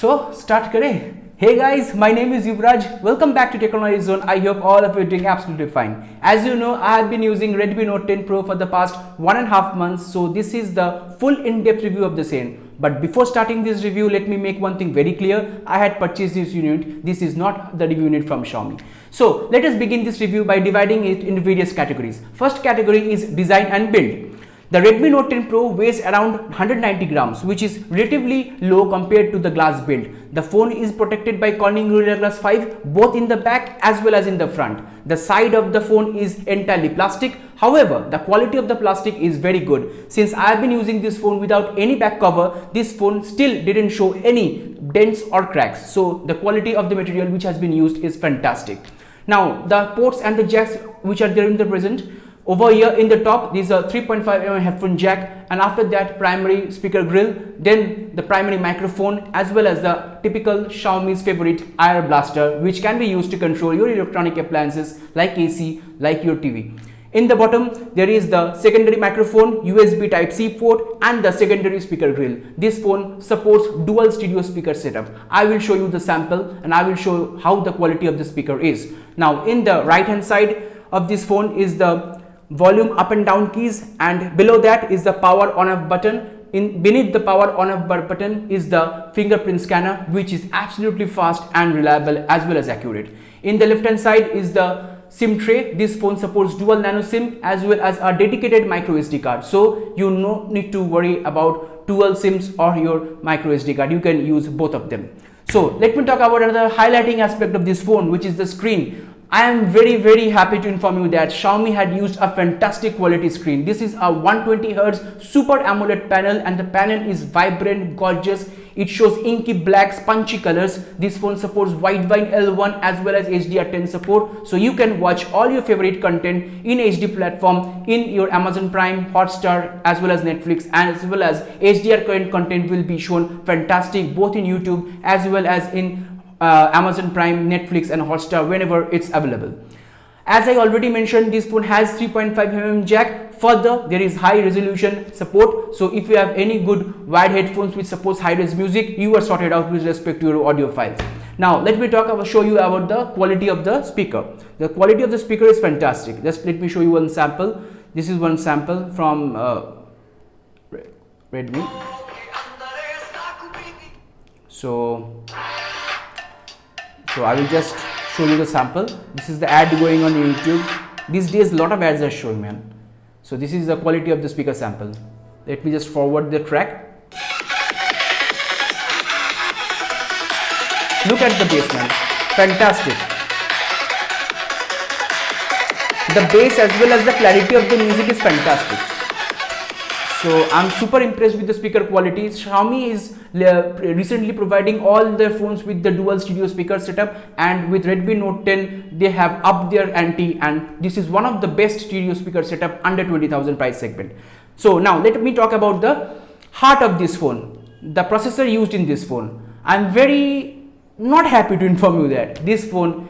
So start करें. Hey guys, my name is Yuvraj. Welcome back to Technology Zone. I hope all of you are doing absolutely fine. As you know, I have been using Redmi Note 10 Pro for the past 1.5 months. So this is the full in-depth review of the same. But before starting this review, let me make one thing very clear. I had purchased this unit. This is not the review unit from Xiaomi. So let us begin this review by dividing it into various categories. First category is design and build. The Redmi Note 10 Pro weighs around 190 grams, which is relatively low compared to the glass build. The phone is protected by Corning Gorilla Glass 5 both in the back as well as in the front. The side of the phone is entirely plastic. However, the quality of the plastic is very good. Since I have been using this phone without any back cover, this phone still didn't show any dents or cracks. So the quality of the material which has been used is fantastic. Now the ports and the jacks which are there in the present. Over here in the top, this is a 3.5mm headphone jack, and after that primary speaker grill, then the primary microphone, as well as the typical Xiaomi's favorite IR blaster, which can be used to control your electronic appliances like AC, like your TV. In the bottom, there is the secondary microphone, USB Type-C port, and the secondary speaker grill. This phone supports dual stereo speaker setup. I will show you the sample and I will show how the quality of the speaker is. Now, in the right hand side of this phone is the volume up and down keys, and below that is the power on off button. Beneath the power on off button is the fingerprint scanner, which is absolutely fast and reliable as well as accurate. In the left hand side is the SIM tray. This phone supports dual nano SIM as well as a dedicated micro SD card, so you no need to worry about dual SIMs or your micro SD card. You can use both of them. So let me talk about another highlighting aspect of this phone, which is the screen. I am very happy to inform you that Xiaomi had used a fantastic quality screen. This is a 120Hz Super AMOLED panel, and the panel is vibrant, gorgeous. It shows inky blacks, punchy colors. This phone supports wideband L1 as well as HDR10 support, so you can watch all your favorite content in HD platform in your Amazon Prime, Hotstar, as well as Netflix, and as well as HDR current content will be shown fantastic both in YouTube as well as in Amazon Prime, Netflix and Hotstar whenever it's available. As I already mentioned, this phone has 3.5mm jack. Further, there is high resolution support, so if you have any good wired headphones which supports high-res music, you are sorted out with respect to your audio files. Now let me show you about the quality of the speaker. The quality of the speaker is fantastic. Just let me show you one sample. This is one sample from Redmi. So I will just show you the sample. This is the ad going on YouTube. These days a lot of ads are showing, man. So this is the quality of the speaker sample. Let me just forward the track. Look at the bass, man. Fantastic. The bass as well as the clarity of the music is fantastic. So I'm super impressed with the speaker quality. Xiaomi is recently providing all their phones with the dual stereo speaker setup, and with Redmi Note 10 they have upped their ante, and this is one of the best stereo speaker setup under 20,000 price segment. So now let me talk about the heart of this phone, the processor used in this phone. I'm very not happy to inform you that this phone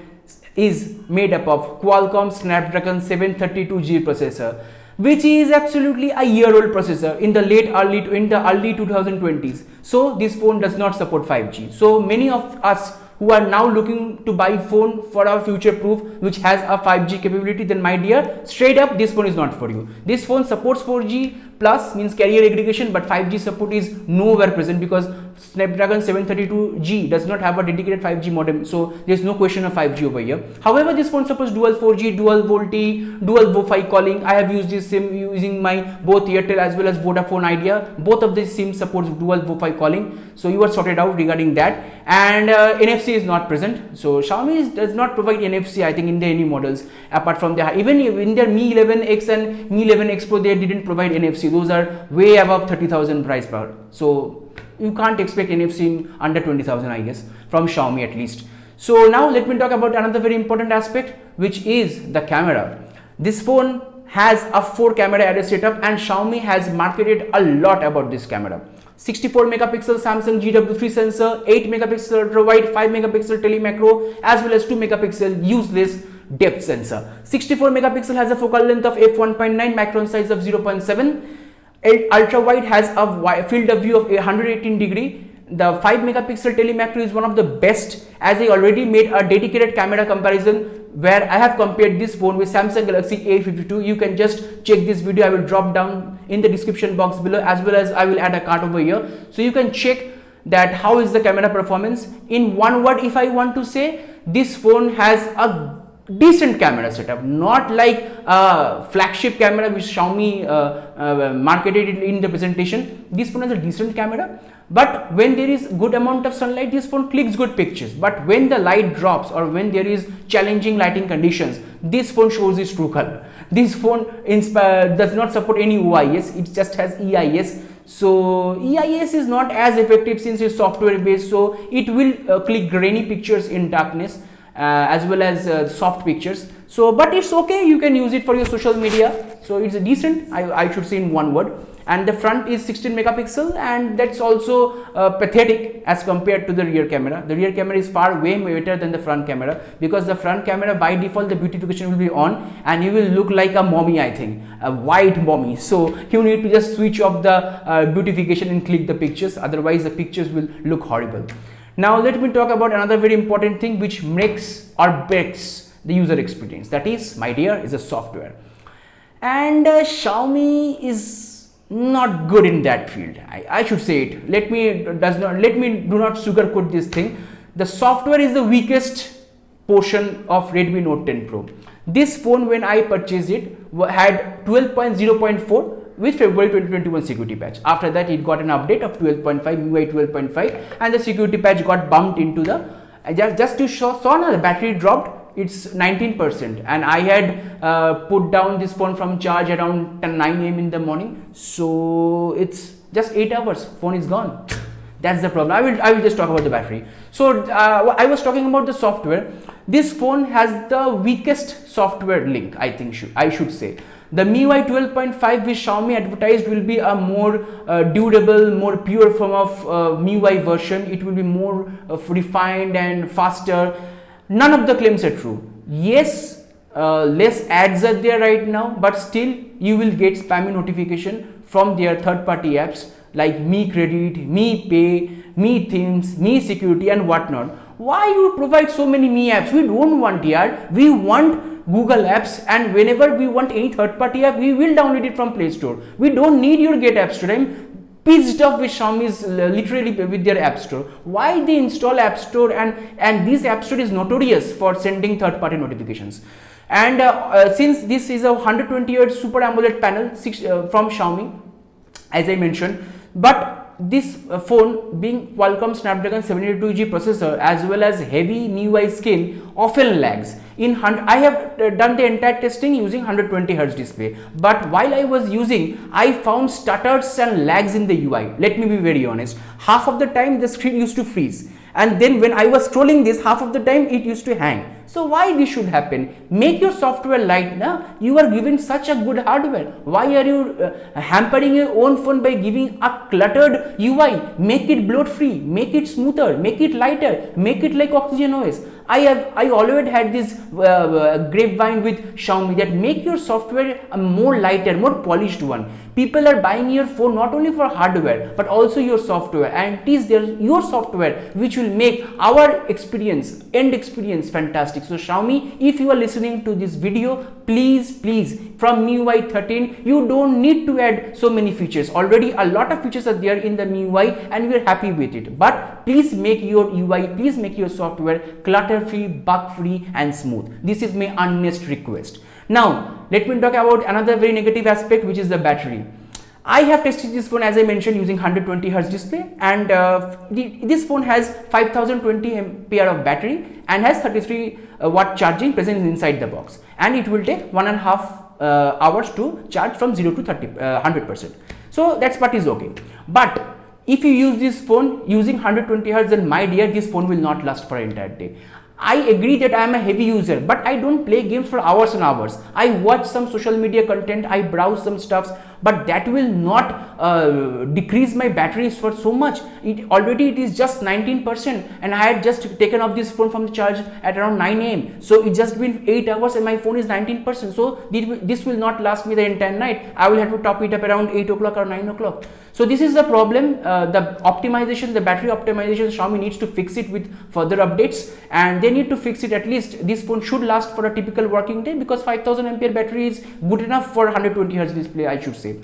is made up of Qualcomm Snapdragon 732G processor, which is absolutely a year-old processor in the early 2020s. So this phone does not support 5G. So many of us who are now looking to buy phone for our future proof which has a 5G capability, then my dear, straight up this phone is not for you. This phone supports 4G plus, means carrier aggregation, but 5G support is nowhere present because Snapdragon 732G does not have a dedicated 5G modem, so there is no question of 5G over here. However, this phone supports dual 4G, dual VoLTE, dual Wi-Fi calling. I have used this SIM using my both Airtel as well as Vodafone Idea. Both of these SIMs supports dual Wi-Fi calling, so you are sorted out regarding that. And NFC is not present, so Xiaomi does not provide NFC, I think, in any models apart from the even in their Mi 11X and Mi 11X Pro they didn't provide NFC. Those are way above 30,000 price per, so you can't expect NFC in under 20,000, I guess, from Xiaomi at least. So now let me talk about another very important aspect, which is the camera. This phone has a 4 camera array setup, and Xiaomi has marketed a lot about this camera. 64 megapixel Samsung GW3 sensor, 8 megapixel ultra wide, 5 megapixel telemacro, as well as 2 megapixel useless depth sensor. 64 megapixel has a focal length of f1.9, micron size of 0.7. Ultra wide has a field of view of 118 degree. the 5 megapixel telemacro is one of the best, as I already made a dedicated camera comparison where I have compared this phone with Samsung Galaxy A52. You can just check this video. I will drop down in the description box below, as well as I will add a card over here, so you can check that how is the camera performance. In one word, if I want to say, this phone has a decent camera setup, not like a flagship camera which Xiaomi marketed in the presentation. This phone has a decent camera, but when there is good amount of sunlight, this phone clicks good pictures. But when the light drops or when there is challenging lighting conditions, this phone shows its true color. This phone does not support any OIS, it just has EIS. So EIS is not as effective since it's software based, so it will click grainy pictures in darkness, as well as soft pictures. So but it's okay, you can use it for your social media. So it's a decent, I should say, in one word. And the front is 16 megapixel, and that's also pathetic as compared to the rear camera. The rear camera is far way better than the front camera, because the front camera by default the beautification will be on and you will look like a mommy, I think, a white mommy. So you need to just switch off the beautification and click the pictures, otherwise the pictures will look horrible. Now let me talk about another very important thing which makes or breaks the user experience. That is, my dear, is the software. And Xiaomi is not good in that field. I should say it. Let me do not sugarcoat this thing. The software is the weakest portion of Redmi Note 10 Pro. This phone, when I purchased it, had 12.0.4 with February 2021 security patch. After that, it got an update of 12.5, MIUI 12.5, and the security patch got bumped into the just to show the battery dropped. It's 19%, and I had put down this phone from charge around 9 AM in the morning, so it's just 8 hours, phone is gone. That's the problem. I will just talk about the battery. So I was talking about the software. This phone has the weakest software link, I think I should say. The MIUI 12.5 which Xiaomi advertised will be a more durable, more pure form of MIUI version. It will be more refined and faster. None of the claims are true. Yes, less ads are there right now, but still you will get spammy notification from their third-party apps like Mi Credit, Mi Pay, Mi Themes, Mi Security and whatnot. Why you provide so many Mi apps? We don't want here. We want Google apps, and whenever we want any third-party app, we will download it from Play Store. We don't need your Get App Store. I'm pissed off with Xiaomi's literally with their app store. Why they install app store, and this app store is notorious for sending third-party notifications. And since this is a 120Hz Super AMOLED panel from Xiaomi, as I mentioned, but this phone being Qualcomm Snapdragon 782G processor as well as heavy MIUI skin often lags. I have done the entire testing using 120Hz display, but while I was using, I found stutters and lags in the UI. Let me be very honest. Half of the time the screen used to freeze, and then when I was scrolling this, half of the time it used to hang. So why this should happen? Make your software light now. You are given such a good hardware. Why are you hampering your own phone by giving a cluttered UI? Make it bloat free, make it smoother, make it lighter, make it like Oxygen OS. I always had this grapevine with Xiaomi that make your software a more lighter, more polished one. People are buying your phone not only for hardware but also your software, and it is your software which will make our experience, end experience, fantastic. So Xiaomi, if you are listening to this video, please from MIUI 13 you don't need to add so many features. Already a lot of features are there in the MIUI and we are happy with it, but please make your UI, please make your software clutter free, bug free and smooth. This is my earnest request. Now let me talk about another very negative aspect, which is the battery. I have tested this phone, as I mentioned, using 120Hz display, and this phone has 5020 mAh of battery and has 33 watt charging present inside the box, and it will take 1.5 hours to charge from 0 to 100%. So that's what is okay. But if you use this phone using 120Hz, then my dear, this phone will not last for an entire day. I agree that I am a heavy user, but I don't play games for hours and hours. I watch some social media content, I browse some stuffs. but that will not decrease my batteries for so much. It is just 19%, and I had just taken off this phone from the charge at around 9 a.m. So it just been 8 hours and my phone is 19%. So this will not last me the entire night. I will have to top it up around 8 o'clock or 9 o'clock. So this is the problem. The optimization, the battery optimization, Xiaomi needs to fix it with further updates, and they need to fix it. At least this phone should last for a typical working day, because 5000 ampere battery is good enough for 120 Hz display, I should say.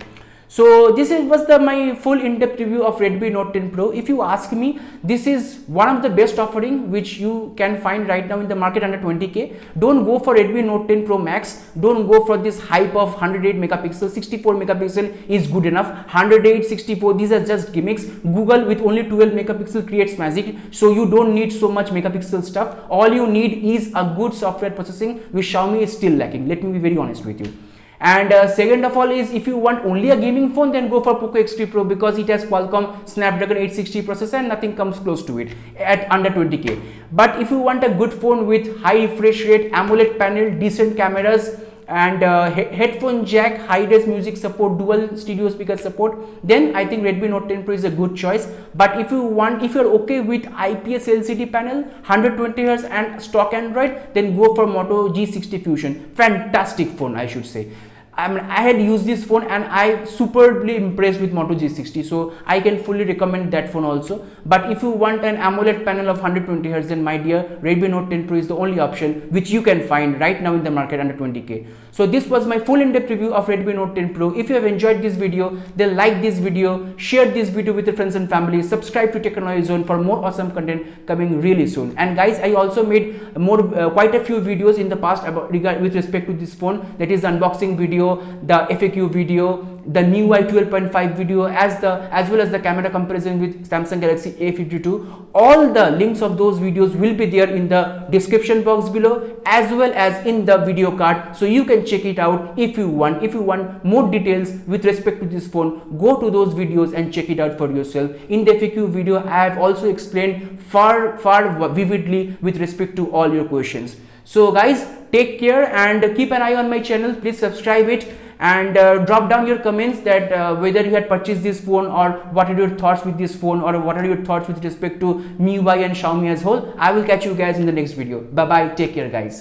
So this was my full in-depth review of Redmi Note 10 Pro. If you ask me, this is one of the best offering which you can find right now in the market under 20k. Don't go for Redmi Note 10 Pro Max. Don't go for this hype of 108 megapixel, 64 megapixel is good enough. 108, 64, these are just gimmicks. Google with only 12 megapixel creates magic. So you don't need so much megapixel stuff. All you need is a good software processing, which Xiaomi is still lacking. Let me be very honest with you. And second of all is, if you want only a gaming phone, then go for Poco X3 Pro, because it has Qualcomm Snapdragon 860 processor and nothing comes close to it at under 20k. But if you want a good phone with high refresh rate, AMOLED panel, decent cameras, and headphone jack, high-res music support, dual stereo speaker support, then I think Redmi Note 10 Pro is a good choice. But if you're okay with IPS LCD panel, 120 Hz and stock Android, then go for Moto G60 Fusion. Fantastic phone, I should say. I mean, I had used this phone and I superbly impressed with Moto G60, so I can fully recommend that phone also. But if you want an AMOLED panel of 120 Hz, then my dear, Redmi Note 10 Pro is the only option which you can find right now in the market under 20k. So this was my full in-depth review of Redmi Note 10 Pro. If you have enjoyed this video, then like this video, share this video with your friends and family, subscribe to Technology Zone for more awesome content coming really soon. And guys, I also made quite a few videos in the past with respect to this phone, that is the unboxing video, the FAQ video, the MIUI 12.5 video, as well as the camera comparison with Samsung Galaxy A52. All the links of those videos will be there in the description box below, as well as in the video card, so you can check it out if you want. If you want more details with respect to this phone, go to those videos and check it out for yourself. In the FAQ video, I have also explained far vividly with respect to all your questions. So guys, take care and keep an eye on my channel. Please subscribe it, and drop down your comments that whether you had purchased this phone, or what are your thoughts with this phone, or what are your thoughts with respect to MIUI and Xiaomi as whole. I will catch you guys in the next video. Bye bye, take care guys.